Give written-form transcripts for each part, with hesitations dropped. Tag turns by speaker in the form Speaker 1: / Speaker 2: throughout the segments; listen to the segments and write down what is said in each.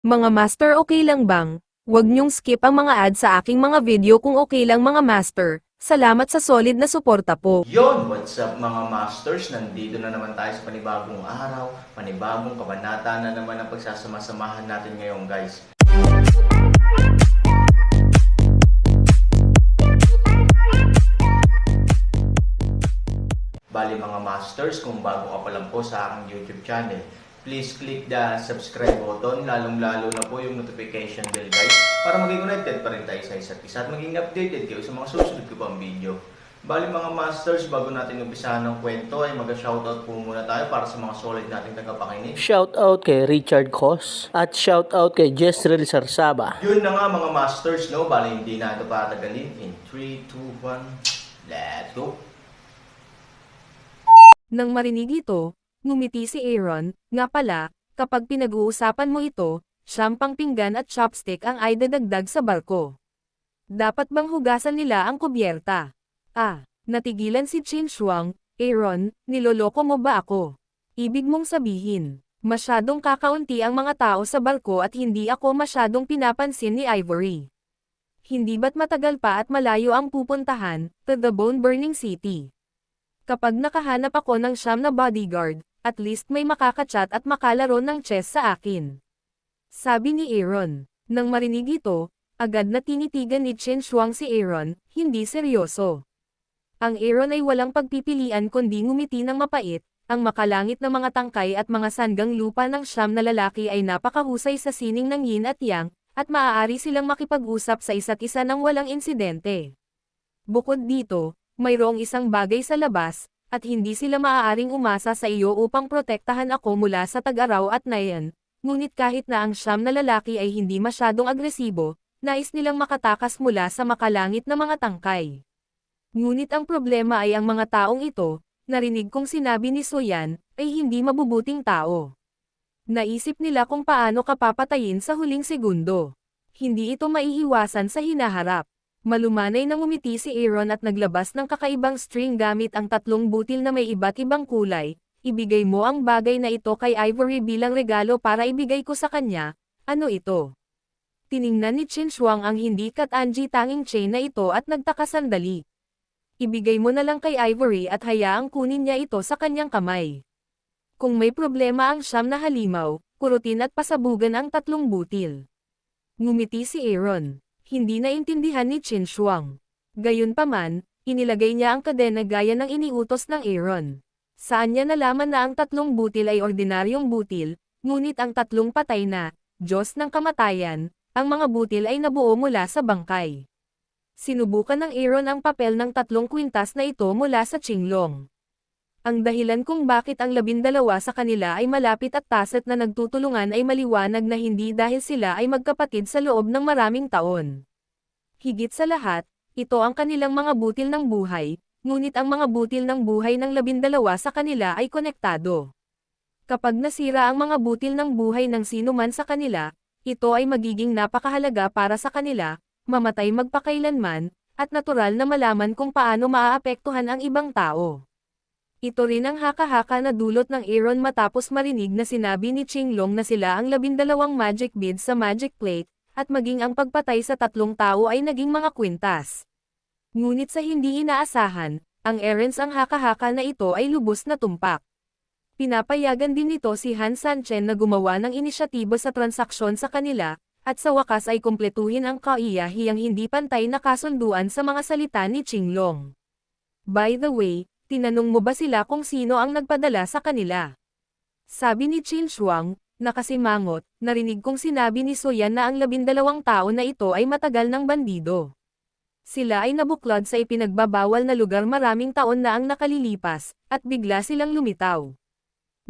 Speaker 1: Mga master, okay lang bang? Huwag niyong skip ang mga ads sa aking mga video kung okay lang mga master. Salamat sa solid na suporta po.
Speaker 2: Yon, what's up mga masters? Nandito na naman tayo sa panibagong araw, panibagong kabanata na naman ang pagsasama-samahan natin ngayon guys. Bali mga masters, kung bago ka pa lang po sa aking YouTube channel, please click the subscribe button, lalong-lalo na po yung notification bell guys, para maging connected pa rin tayo sa isa't isa at maging updated kayo sa mga susunod ko pang video. Bali mga masters, bago natin umpisahan ng kwento ay mag-shoutout po muna tayo para sa mga solid nating tagapakinig.
Speaker 3: Shoutout kay Richard Cos at shoutout kay Jezreel Sarsaba.
Speaker 2: Yun na nga mga masters, no? Bali hindi na ito patagalin. In 3, 2, 1, let's go!
Speaker 1: Nang marinig ito, ngumiti si Aaron. Nga pala, kapag pinag-uusapan mo ito, syampang pinggan at chopstick ang ay dadagdag sa barko. Dapat bang hugasan nila ang kubyerta? Natigilan si Chin Shuang. Aaron, niloloko mo ba ako? Ibig mong sabihin, masyadong kakaunti ang mga tao sa barko at hindi ako masyadong pinapansin ni Ivory. Hindi ba't matagal pa at malayo ang pupuntahan, to the bone-burning city? Kapag nakahanap ako ng siyam na bodyguard, at least may makakachat at makalaro ng chess sa akin. Sabi ni Aaron. Nang marinig ito, agad na tinitigan ni Chin Shuang si Aaron, hindi seryoso. Ang Aaron ay walang pagpipilian kundi ngumiti ng mapait. Ang makalangit na mga tangkay at mga sanggang lupa ng siyam na lalaki ay napakahusay sa sining ng yin at yang, at maaari silang makipag-usap sa isa't isa ng walang insidente. Bukod dito, mayroong isang bagay sa labas, at hindi sila maaaring umasa sa iyo upang protektahan ako mula sa tag-araw at nayan. Ngunit kahit na ang siyam na lalaki ay hindi masyadong agresibo, nais nilang makatakas mula sa makalangit na mga tangkay. Ngunit ang problema ay ang mga taong ito, narinig kong sinabi ni Soyan, ay hindi mabubuting tao. Naisip nila kung paano ka papatayin sa huling segundo. Hindi ito maiiwasan sa hinaharap. Malumanay na ngumiti si Aaron at naglabas ng kakaibang string gamit ang 3 butil na may iba't ibang kulay. Ibigay mo ang bagay na ito kay Ivory bilang regalo para ibigay ko sa kanya. Ano ito? Tiningnan ni Chin Shuang ang hindi kat-anji tanging chain na ito at nagtaka sandali. Ibigay mo na lang kay Ivory at hayaang kunin niya ito sa kanyang kamay. Kung may problema ang siyam na halimaw, kurutin at pasabugan ang 3 butil. Ngumiti si Aaron. Hindi naintindihan ni Chin Shuang. Gayunpaman, inilagay niya ang kadena gaya ng iniutos ng Aaron. Saan niya nalaman na ang 3 butil ay ordinaryong butil, ngunit ang 3 patay na, Diyos ng kamatayan, ang mga butil ay nabuo mula sa bangkay. Sinubukan ng Aaron ang papel ng 3 kwintas na ito mula sa Qinglong. Ang dahilan kung bakit ang 12 sa kanila ay malapit at taset na nagtutulungan ay maliwanag na hindi dahil sila ay magkapatid sa loob ng maraming taon. Higit sa lahat, ito ang kanilang mga butil ng buhay, ngunit ang mga butil ng buhay ng 12 sa kanila ay konektado. Kapag nasira ang mga butil ng buhay ng sino man sa kanila, ito ay magiging napakahalaga para sa kanila, mamatay magpakailanman, at natural na malaman kung paano maaapektuhan ang ibang tao. Ito rin ang haka-haka na dulot ng Aaron matapos marinig na sinabi ni Qinglong na sila ang 12 magic beads sa magic plate, at maging ang pagpatay sa 3 tao ay naging mga kwintas. Ngunit sa hindi inaasahan, ang errands ang haka-haka na ito ay lubos na tumpak. Pinapayagan din nito si Han Sanchen na gumawa ng inisyatibo sa transaksyon sa kanila, at sa wakas ay kumpletuhin ang kaiyahiyang hindi pantay na kasunduan sa mga salita ni Qinglong. By the way, tinanong mo ba sila kung sino ang nagpadala sa kanila? Sabi ni Chin Shuang, nakasimangot, narinig kong sinabi ni Soyan na ang 12 tao na ito ay matagal ng bandido. Sila ay nabuklod sa ipinagbabawal na lugar maraming taon na ang nakalilipas, at bigla silang lumitaw.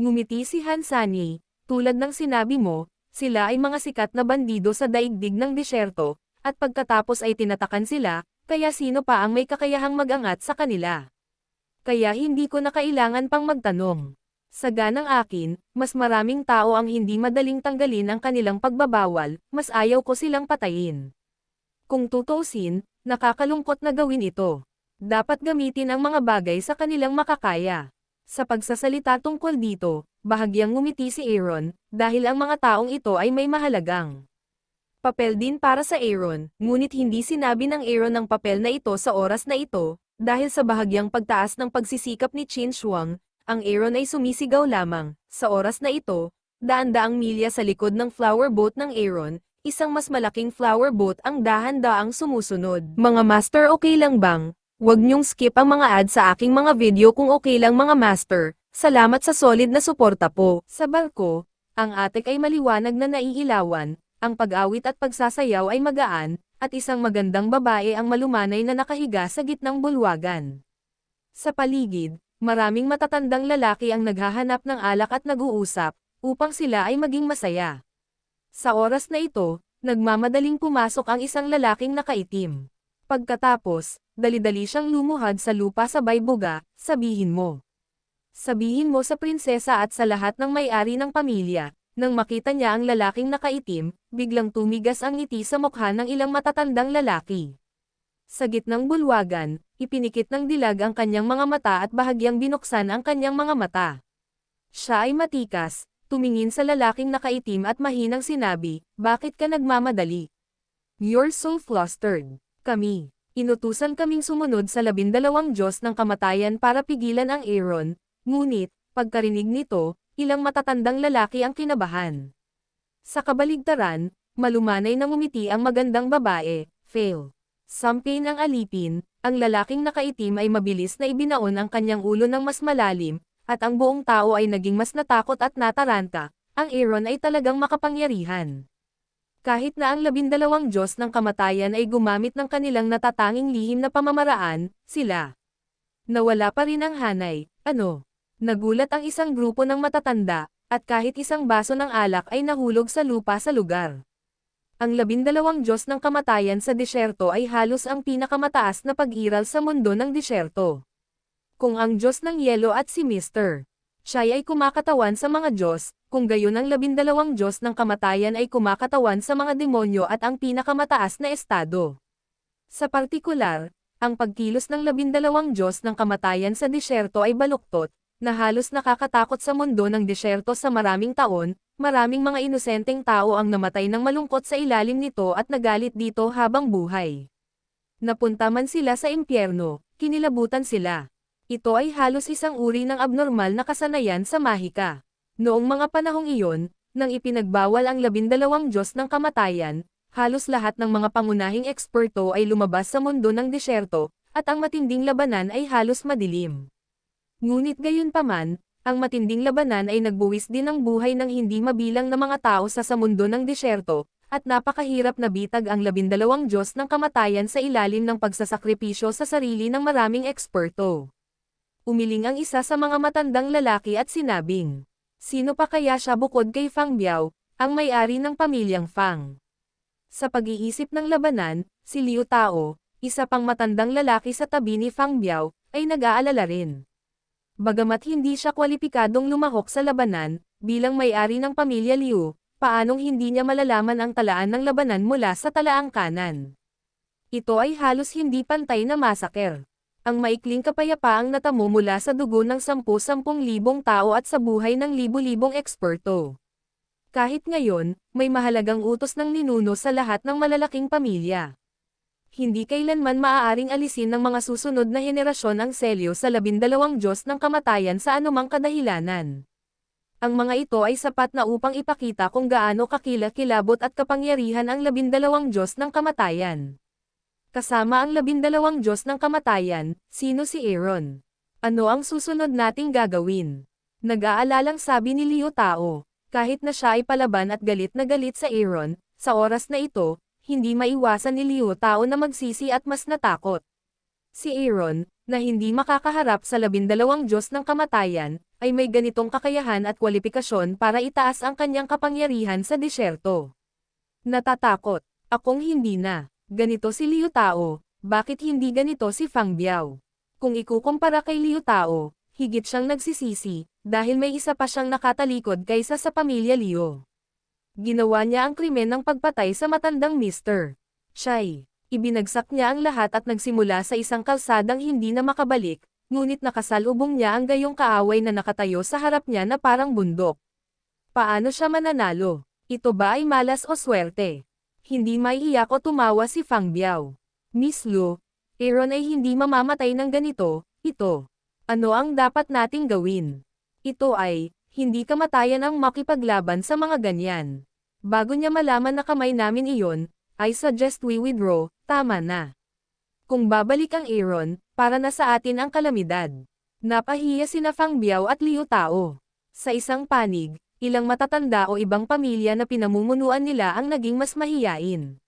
Speaker 1: Ngumiti si Han Sanyi, tulad ng sinabi mo, sila ay mga sikat na bandido sa daigdig ng disyerto, at pagkatapos ay tinatakan sila, kaya sino pa ang may kakayahang mag-angat sa kanila? Kaya hindi ko na kailangan pang magtanong. Sa ganang akin, mas maraming tao ang hindi madaling tanggalin ang kanilang pagbabawal, mas ayaw ko silang patayin. Kung tutuusin, nakakalungkot na gawin ito. Dapat gamitin ang mga bagay sa kanilang makakaya. Sa pagsasalita tungkol dito, Bahagyang ngumiti si Aaron, dahil ang mga taong ito ay may mahalagang papel din para sa Aaron, ngunit hindi sinabi ng Aaron ang papel na ito sa oras na ito, dahil sa bahagyang pagtaas ng pagsisikap ni Qin Shuang, ang Aaron ay sumisigaw lamang. Sa oras na ito, daan-daang milya sa likod ng flower boat ng Aaron, isang mas malaking flower boat ang dahan-daang sumusunod. Mga master, okay lang bang? Huwag niyong skip ang mga ads sa aking mga video kung okay lang mga master. Salamat sa solid na suporta po. Sa barko, ang atik ay maliwanag na naiilawan, ang pag-awit at pagsasayaw ay magaan, at isang magandang babae ang malumanay na nakahiga sa gitnang bulwagan. Sa paligid, maraming matatandang lalaki ang naghahanap ng alak at nag-uusap, upang sila ay maging masaya. Sa oras na ito, nagmamadaling pumasok ang isang lalaking nakaitim. Pagkatapos, dali-dali siyang lumuhad sa lupa sabay buga, sabihin mo. Sabihin mo sa prinsesa at sa lahat ng may-ari ng pamilya. Nang makita niya ang lalaking nakaitim, biglang tumigas ang ngiti sa mukha ng ilang matatandang lalaki. Sa gitnang bulwagan, ipinikit ng dilag ang kanyang mga mata at bahagyang binuksan ang kanyang mga mata. Siya ay matikas, tumingin sa lalaking nakaitim at mahinang sinabi, "Bakit ka nagmamadali? You're so flustered." Inutusan kaming sumunod sa 12 Diyos ng kamatayan para pigilan ang Aaron, ngunit, pagkarinig nito, ilang matatandang lalaki ang kinabahan. Sa kabaligtaran, malumanay na ngumiti ang magandang babae, fail. Sampin ang alipin, ang lalaking nakaitim ay mabilis na ibinaon ang kanyang ulo ng mas malalim, at ang buong tao ay naging mas natakot at nataranta, ang Aaron ay talagang makapangyarihan. Kahit na ang 12 Diyos ng kamatayan ay gumamit ng kanilang natatanging lihim na pamamaraan, sila nawala pa rin ang hanay. Nagulat ang isang grupo ng matatanda, at kahit isang baso ng alak ay nahulog sa lupa sa lugar. Ang 12 Diyos ng kamatayan sa disyerto ay halos ang pinakamataas na pag-iral sa mundo ng disyerto. Kung ang Diyos ng Yelo at si Mr. Chai ay kumakatawan sa mga Diyos, kung gayon ang 12 Diyos ng kamatayan ay kumakatawan sa mga demonyo at ang pinakamataas na estado. Sa partikular, ang pagkilos ng 12 Diyos ng kamatayan sa disyerto ay baluktot, na halos nakakatakot sa mundo ng disyerto sa maraming taon, maraming mga inosenteng tao ang namatay ng malungkot sa ilalim nito at nagalit dito habang buhay. Napunta man sila sa impyerno, kinilabutan sila. Ito ay halos isang uri ng abnormal na kasanayan sa mahika. Noong mga panahong iyon, nang ipinagbawal ang 12 Diyos ng kamatayan, halos lahat ng mga pangunahing eksperto ay lumabas sa mundo ng disyerto, at ang matinding labanan ay halos madilim. Ngunit gayunpaman, ang matinding labanan ay nagbuwis din ng buhay ng hindi mabilang na mga tao sa mundo ng disyerto, at napakahirap na bitag ang 12 Diyos ng kamatayan sa ilalim ng pagsasakripisyo sa sarili ng maraming eksperto. Umiling ang isa sa mga matandang lalaki at sinabing, "Sino pa kaya siya bukod kay Fang Biao, ang may-ari ng pamilyang Fang?" Sa pag-iisip ng labanan, si Liu Tao, isa pang matandang lalaki sa tabi ni Fang Biao, ay nag-aalala rin. Bagamat hindi siya kwalipikadong lumahok sa labanan, bilang may-ari ng pamilya Liu, paanong hindi niya malalaman ang talaan ng labanan mula sa talaang kanan? Ito ay halos hindi pantay na masaker. Ang maikling kapayapaang natamo mula sa dugo ng 10,000 tao at sa buhay ng libu-libong eksperto. Kahit ngayon, may mahalagang utos ng ninuno sa lahat ng malalaking pamilya. Hindi kailanman maaaring alisin ng mga susunod na henerasyon ang selyo sa 12 Diyos ng kamatayan sa anumang kadahilanan. Ang mga ito ay sapat na upang ipakita kung gaano kakilakilabot at kapangyarihan ang 12 Diyos ng kamatayan. Kasama ang 12 Diyos ng kamatayan, sino si Aaron? Ano ang susunod nating gagawin? Nag-aalalang sabi ni Liu Tao, kahit na siya ay palaban at galit na galit sa Aaron, sa oras na ito, hindi maiwasan ni Liu Tao na magsisi at mas natakot. Si Aaron, na hindi makakaharap sa 12 Diyos ng kamatayan, ay may ganitong kakayahan at kwalipikasyon para itaas ang kanyang kapangyarihan sa disyerto. Natatakot, akong hindi na. Ganito si Liu Tao, bakit hindi ganito si Fang Biao? Kung ikukumpara kay Liu Tao, higit siyang nagsisisi, dahil may isa pa siyang nakatalikod kaysa sa pamilya Liu. Ginawa niya ang krimen ng pagpatay sa matandang Mr. Chai. Ibinagsak niya ang lahat at nagsimula sa isang kalsadang hindi na makabalik, ngunit nakasalubong niya ang gayong kaaway na nakatayo sa harap niya na parang bundok. Paano siya mananalo? Ito ba ay malas o swerte? Hindi maiiyak o tumawa si Fang Biao. Miss Lu, Aaron ay hindi mamamatay ng ganito, ito. Ano ang dapat nating gawin? Ito ay, hindi kamatayan ang makipaglaban sa mga ganyan. Bago niya malaman na kamay namin iyon, I suggest we withdraw, tama na. Kung babalik ang Aaron, para na sa atin ang kalamidad. Napahiya sina Fang Biao at Liu Tao. Sa isang panig, ilang matatanda o ibang pamilya na pinamumunuan nila ang naging mas mahiyain.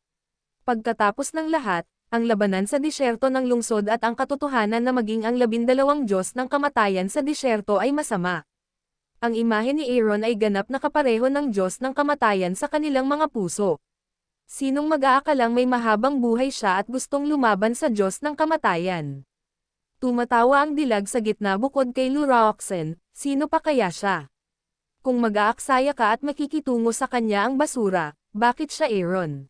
Speaker 1: Pagkatapos ng lahat, ang labanan sa disyerto ng lungsod at ang katotohanan na maging ang 12 Diyos ng kamatayan sa disyerto ay masama. Ang imahe ni Aaron ay ganap na kapareho ng Diyos ng kamatayan sa kanilang mga puso. Sinong mag-aakalang may mahabang buhay siya at gustong lumaban sa Diyos ng kamatayan? Tumatawa ang dilag sa gitna bukod kay Lu Roxen, sino pa kaya siya? Kung mag-aaksaya ka at makikitungo sa kanya ang basura, bakit siya Aaron?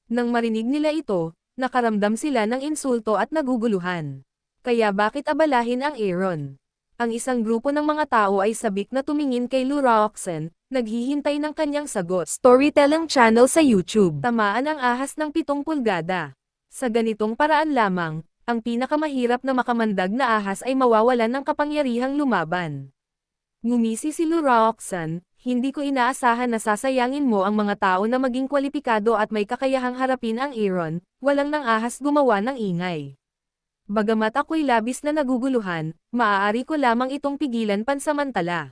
Speaker 1: Nang marinig nila ito, nakaramdam sila ng insulto at naguguluhan. Kaya bakit abalahin ang Aaron? Ang isang grupo ng mga tao ay sabik na tumingin kay Lu Roxen, naghihintay ng kanyang sagot. Storytelling channel sa YouTube. Tamaan ang ahas ng 7 pulgada. Sa ganitong paraan lamang, ang pinakamahirap na makamandag na ahas ay mawawalan ng kapangyarihang lumaban. Ngumisi si Lu Roxen, hindi ko inaasahan na sasayangin mo ang mga tao na maging kwalipikado at may kakayahang harapin ang Aaron, walang nang ahas gumawa ng ingay. Bagamat ako'y labis na naguguluhan, maaari ko lamang itong pigilan pansamantala.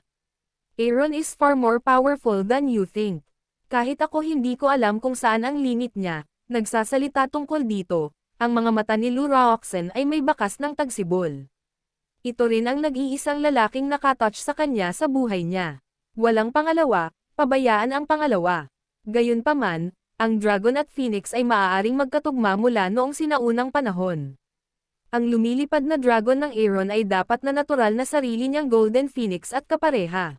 Speaker 1: Aaron is far more powerful than you think. Kahit ako hindi ko alam kung saan ang limit niya, nagsasalita tungkol dito, ang mga mata ni Lu Roxen ay may bakas ng tagsibol. Ito rin ang nag-iisang lalaking nakatouch sa kanya sa buhay niya. Walang pangalawa, pabayaan ang pangalawa. Gayunpaman, ang Dragon at Phoenix ay maaaring magkatugma mula noong sinaunang panahon. Ang lumilipad na dragon ng Aaron ay dapat na natural na sarili niyang Golden Phoenix at kapareha.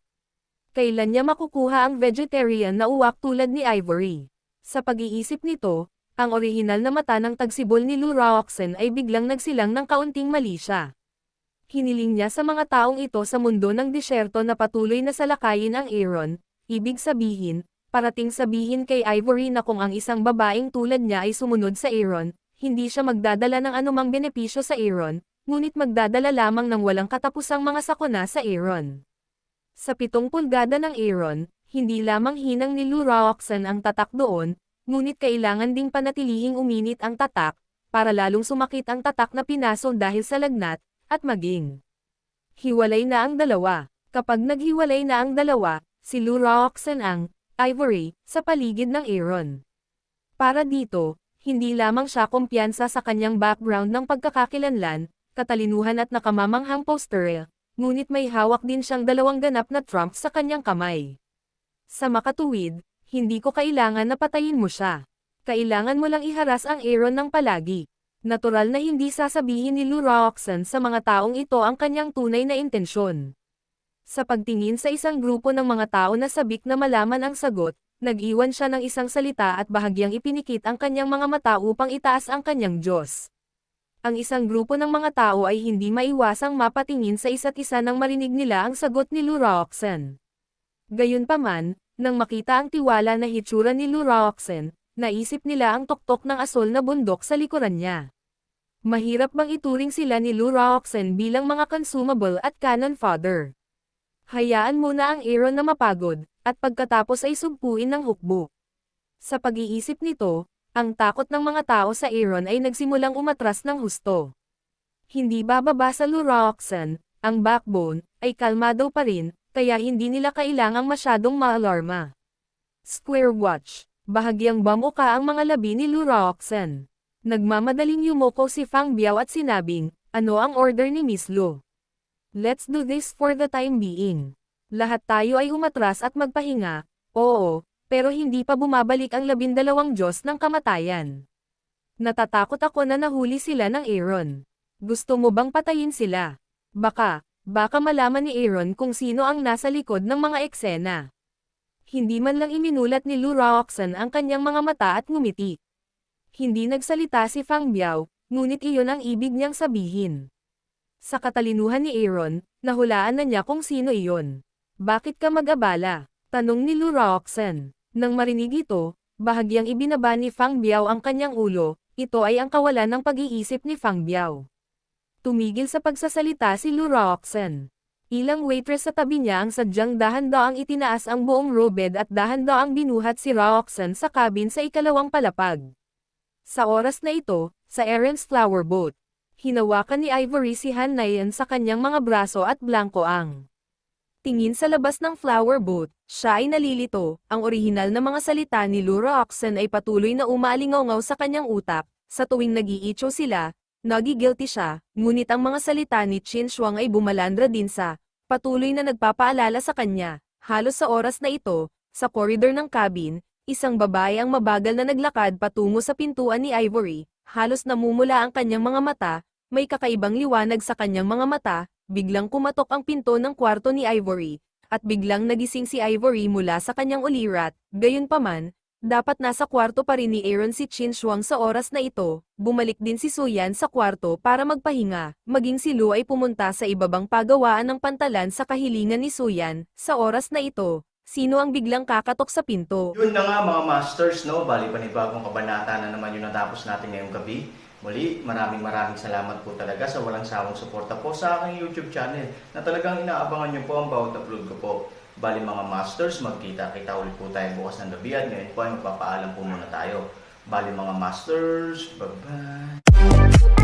Speaker 1: Kailan niya makukuha ang vegetarian na uwak tulad ni Ivory? Sa pag-iisip nito, ang orihinal na mata ng tagsibol ni Lu Roxen ay biglang nagsilang ng kaunting mali siya. Hiniling niya sa mga taong ito sa mundo ng disyerto na patuloy na salakayin ang Aaron, ibig sabihin, parating sabihin kay Ivory na kung ang isang babaeng tulad niya ay sumunod sa Aaron, hindi siya magdadala ng anumang benepisyo sa Aaron, ngunit magdadala lamang ng walang katapusang mga sakuna sa Aaron. Sa 7 pulgada ng Aaron, hindi lamang hinang ni Lu Roxen ang tatak doon, ngunit kailangan ding panatilihing uminit ang tatak, para lalong sumakit ang tatak na pinaso dahil sa lagnat, at maging hiwalay na ang dalawa. Kapag naghiwalay na ang dalawa, si Lu Roxen ang Ivory sa paligid ng Aaron. Para dito, hindi lamang siya kumpiyansa sa kanyang background ng pagkakakilanlan, katalinuhan at nakamamanghang poster, ngunit may hawak din siyang 2 ganap na trump sa kanyang kamay. Sa makatuwid, hindi ko kailangan na patayin mo siya. Kailangan mo lang iharas ang Aaron ng palagi. Natural na hindi sasabihin ni Lu Roxen sa mga taong ito ang kanyang tunay na intensyon. Sa pagtingin sa isang grupo ng mga tao na sabik na malaman ang sagot, nag-iwan siya ng isang salita at bahagyang ipinikit ang kanyang mga mata upang itaas ang kanyang Diyos. Ang isang grupo ng mga tao ay hindi maiwasang mapatingin sa isa't isa nang marinig nila ang sagot ni Lu Roxen. Gayunpaman, nang makita ang tiwala na hitsura ni Lu Roxen, naisip nila ang tuktok ng asol na bundok sa likuran niya. Mahirap bang ituring sila ni Lu Roxen bilang mga consumable at cannon fodder? Hayaan muna ang Aaron na mapagod, at pagkatapos ay sugpuin ng hukbo. Sa pag-iisip nito, ang takot ng mga tao sa Aaron ay nagsimulang umatras ng husto. Hindi bababa sa Lu Roxen, ang backbone, ay kalmado pa rin, kaya hindi nila kailangang masyadong maalarma. Square watch. Bahagyang bamuka ang mga labi ni Lu Roxen. Nagmamadaling yumoko si Fang Biao at sinabing, ano ang order ni Miss Lu? Let's do this for the time being. Lahat tayo ay umatras at magpahinga, oo, pero hindi pa bumabalik ang 12 Diyos ng kamatayan. Natatakot ako na nahuli sila ng Aaron. Gusto mo bang patayin sila? Baka malaman ni Aaron kung sino ang nasa likod ng mga eksena. Hindi man lang iminulat ni Lu Roxen ang kanyang mga mata at ngumiti. Hindi nagsalita si Fang Biao, ngunit iyon ang ibig niyang sabihin. Sa katalinuhan ni Aaron, nahulaan na niya kung sino iyon. Bakit ka mag-abala? Tanong ni Lu Roxanne. Nang marinig ito, bahagyang ibinaba ni Fang Biao ang kanyang ulo, ito ay ang kawalan ng pag-iisip ni Fang Biao. Tumigil sa pagsasalita si Lu Roxanne. Ilang waitress sa tabi niya ang sadyang dahan-daang itinaas ang buong robed at dahan-daang binuhat si Roxanne sa cabin sa ikalawang palapag. Sa oras na ito, sa Aaron's flower boat, hinawakan ni Ivory si Han Nayan sa kanyang mga braso at blanko ang tingin sa labas ng flower boat. Siya ay nalilito, ang orihinal na mga salita ni Lu Roxanne ay patuloy na umaalingaw sa kanyang utak. Sa tuwing nag-iitso sila, nagigilty siya, ngunit ang mga salita ni Chin Shuang ay bumalandra din sa patuloy na nagpapaalala sa kanya. Halos sa oras na ito, sa koridor ng cabin, isang babae ang mabagal na naglakad patungo sa pintuan ni Ivory. Halos namumula ang kanyang mga mata, may kakaibang liwanag sa kanyang mga mata. Biglang kumatok ang pinto ng kwarto ni Ivory, at biglang nagising si Ivory mula sa kanyang ulirat. Gayunpaman, dapat nasa kwarto pa rin ni Aaron si Chin Shuang sa oras na ito. Bumalik din si Suyan sa kwarto para magpahinga. Maging si Lu ay pumunta sa ibabang pagawaan ng pantalan sa kahilingan ni Suyan. Sa oras na ito, sino ang biglang kakatok sa pinto?
Speaker 2: Yun na nga mga masters, no? Bali panibagong kabanata na naman yung natapos natin ngayong gabi. Muli, maraming salamat po talaga sa walang sawang suporta po sa aking YouTube channel na talagang inaabangan nyo po ang bawat upload ko po. Bali mga masters, magkita-kita ulit po tayo bukas ng gabi at ngayon po ay magpapaalam po muna tayo. Bali mga masters, bye-bye!